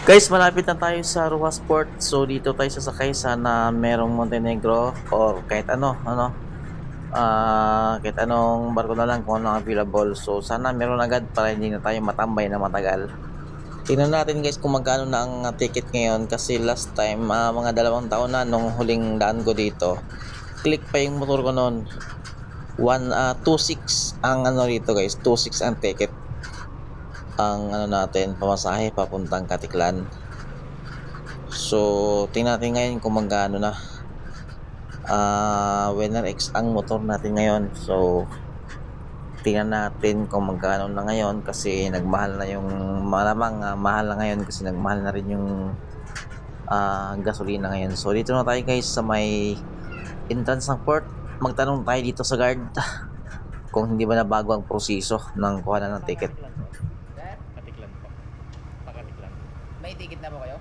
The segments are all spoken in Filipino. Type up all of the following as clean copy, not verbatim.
Guys, malapit na tayo sa Rojas Port. So dito tayo sasakay sana merong Montenegro or kahit anong barko na lang kung ano available. So sana meron agad para hindi na tayo matambay na matagal. Tingnan natin guys kung magkano na ang ticket ngayon kasi last time mga 2 taon na nung huling daan ko dito. Click pa yung motor ko noon. 26 ang ano dito guys, 26 ang ticket. Ang ano natin, pamasahe papuntang Katiklan. So, tingnan natin ngayon kung magkano na. Winner X ang motor natin ngayon. So, tingnan natin kung magkano na ngayon kasi nagmahal na yung malamang mahal na ngayon kasi nagmahal na rin yung gasolina ngayon. So, dito na tayo guys sa may entrance ng port. Magtanong tayo dito sa guard kung hindi ba na bago ang proseso ng kuhanan ng ticket. Sir, Katiklan po. Pakatiklan. may ticket na po kayo?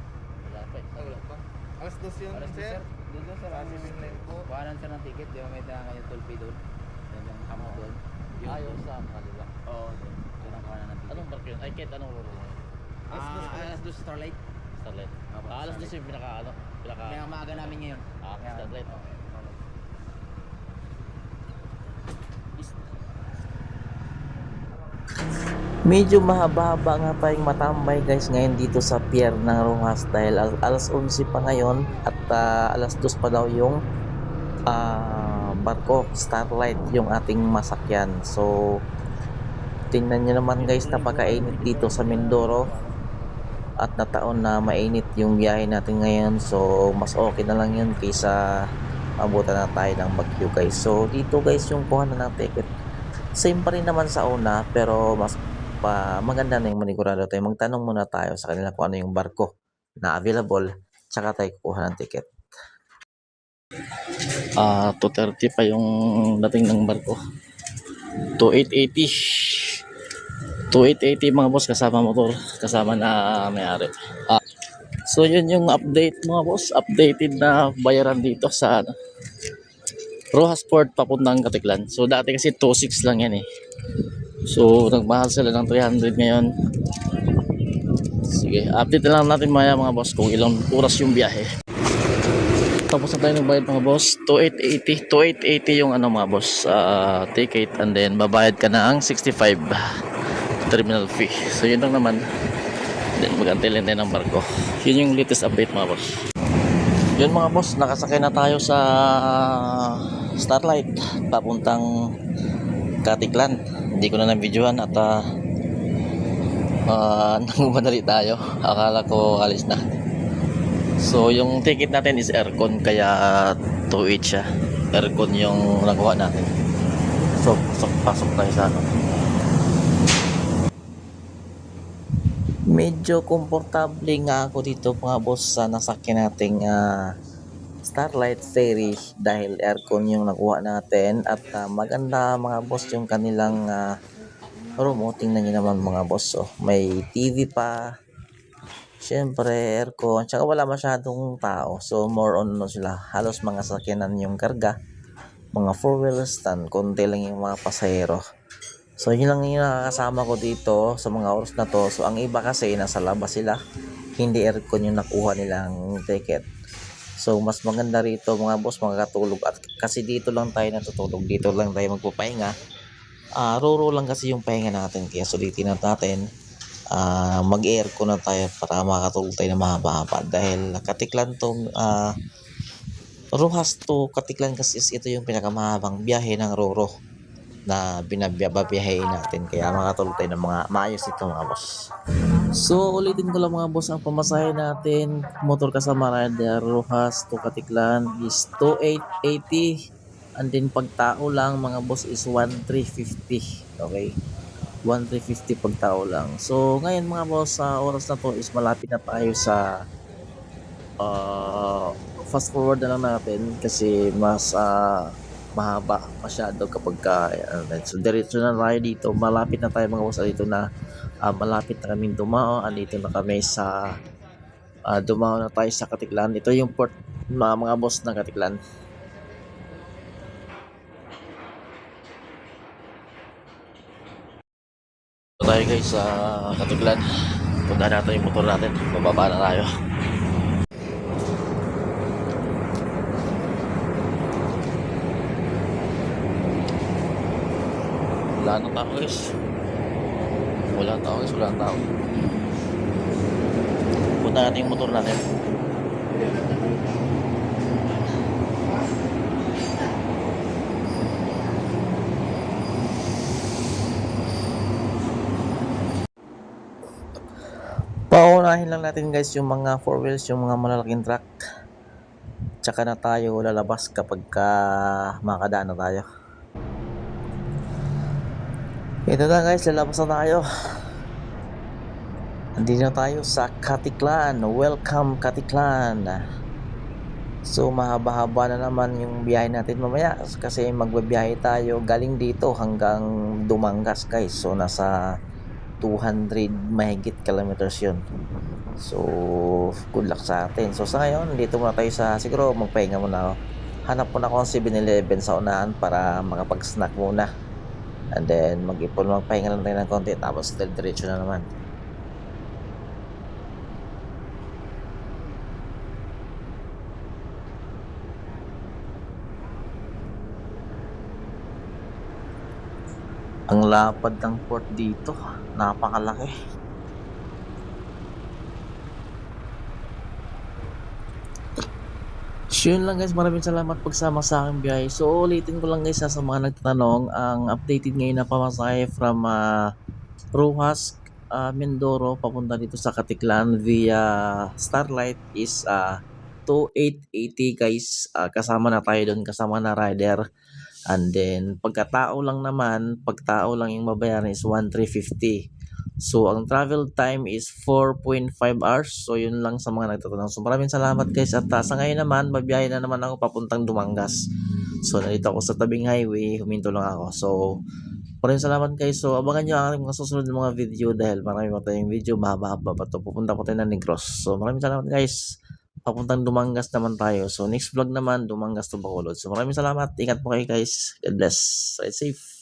Wala pa eh. Wala pa. Alas 2 yun, Alas dos, sir. sir. Doon sir. Pacific Line po. Kuhanan sir ng ticket. Di ba may dala kayo toll fee doon? Yan yung hamok doon. Ayaw sa kaliwa. Oo, doon. Doon ang kuhanan ng ticket. Anong barko yun? Ay, kahit anong roro mo. Alas dos Starlight. Starlight. Opo, Alas Starlight. 2 yung pinaka... Kaya ang maaga namin ngayon. Starlight. Medyo mahaba-haba nga tayong matambay guys ngayon dito sa pier ng Rojas dahil alas 11 pa ngayon at alas 2 pa daw yung barko Starlight yung ating masakyan. So tingnan nyo naman guys, napakainit dito sa Mindoro at nataon na mainit yung biyahe natin ngayon. So mas okay na lang yun kaysa mabutan na tayo ng bagyo guys. So dito guys yung kuha na ng ticket, same pa rin naman sa una pero mas maganda na yung manigurado tayo. Magtanong muna tayo sa kanila kung ano yung barko na available tsaka tayo kukuha ng ticket. 230 pa yung dating ng barko. 2880 mga boss, kasama motor, kasama na may-ari. So yun yung update mga boss, updated na bayaran dito sa Rojas Port papuntang Katiklan. So dati kasi 26 lang yan eh. So nagmahal sila ng 300 ngayon. Sige, update na lang natin maya mga boss kung ilang oras yung biyahe. Tapos na tayo nagbayad mga boss. 2880 yung ano mga boss, ticket, and then babayad ka na ang 65 terminal fee. So yun lang naman. Then mag-antay lang tayo ng barko. Yun yung latest update mga boss. Yun mga boss, nakasakay na tayo sa Starlight papuntang Katiklan. Hindi ko na na-videohan at nagmamadali tayo. Akala ko alis na. So yung ticket natin is aircon kaya 2.8 siya. Aircon yung nakuha natin. So pasok tayo sa ano. Medyo komportable nga ako dito mga boss sa nasakyan nating Starlight Ferry dahil aircon yung nakuha natin at maganda mga boss yung kanilang room. Tingnan nyo naman mga boss, may TV pa, syempre aircon, tsaka wala masyadong tao. So more on sila, halos mga sakyanan yung karga, mga 4-wheel stand, konti lang yung mga pasahero. So yun lang yung nakakasama ko dito sa mga oras na to. So ang iba kasi nasa labas sila, hindi aircon yung nakuha nilang ticket. So mas maganda rito mga boss, makakatulog at kasi dito lang tayo natutulog, dito lang tayo magpapahinga. Ruro lang kasi yung pahinga natin kaya sulitin natin. Mag-aircon na tayo para makatulog tayo na mahaba-haba dahil Katiklan tong Rojas to Katiklan kasi ito yung pinakamahabang biyahe ng Roro na binabiyahe natin kaya makatulog tayo ng mga maayos ito mga boss. So ulitin ko lang mga boss, ang pamasahe natin motor kasama rider Rojas to Katiklan is 2880 and then pag tao lang mga boss is 1350. Okay, 1350 pag tao lang. So ngayon mga boss, sa oras na to is malapit na tayo sa fast forward na lang natin kasi mas mahaba masyado kapag so diretso na tayo dito. Malapit na tayo mga boss dito na malapit na kaming dumao. Andito na kami sa dumao na tayo sa Katiklan. Ito yung port na mga boss ng Katiklan. Ito tayo guys sa Katiklan. Punta natin yung motor natin. Bababa na tayo. Wala nang tao guys. Wala nang tao guys. Wala nang tao. Punta natin yung motor natin. Paunahin lang natin guys yung mga four wheels, yung mga malalaking truck. Tsaka na tayo lalabas kapag makadaan na tayo. Ito na guys, lalabas na tayo. Andito na tayo sa Katiklan. Welcome Katiklan. So mahaba-haba na naman yung biyahe natin mamaya kasi magbabiyahe tayo galing dito hanggang Dumangas guys. So nasa 200 mahigit kilometers yun. So good luck sa atin. So sa ngayon dito muna tayo sa, siguro magpahinga muna ako. Hanap muna ako ng 7-Eleven sa unahan para makapag-snack muna. And then magpahinga lang tayo ng konti tapos diretso na naman. Ang lapad ng port dito, napakalaki. So yun lang guys, maraming salamat pagsama sa aking biyahe. So ulitin ko lang guys sa mga nagtatanong, ang updated ngayon na pamasahe from Rojas, Mindoro papunta dito sa Katiklan via Starlight is 2880 guys. Kasama na tayo doon, kasama na rider. And then pagkatao lang yung babayaran is 1,350. So ang travel time is 4.5 hours. So yun lang sa mga nagtatanong. So maraming salamat guys. At sa ngayon naman, mabiyahe na naman ako papuntang Dumangas. So nandito ako sa tabing highway, huminto lang ako. So maraming salamat guys. So abangan nyo ang aking mga susunod na mga video dahil marami pa tayong video, mahaba-haba pa to. Pupunta po tayo ng Negros. So maraming salamat guys. Papuntang Dumangas naman tayo. So next vlog naman, Dumangas to Bacolod. So maraming salamat. Ingat po kayo guys. God bless. Ride safe.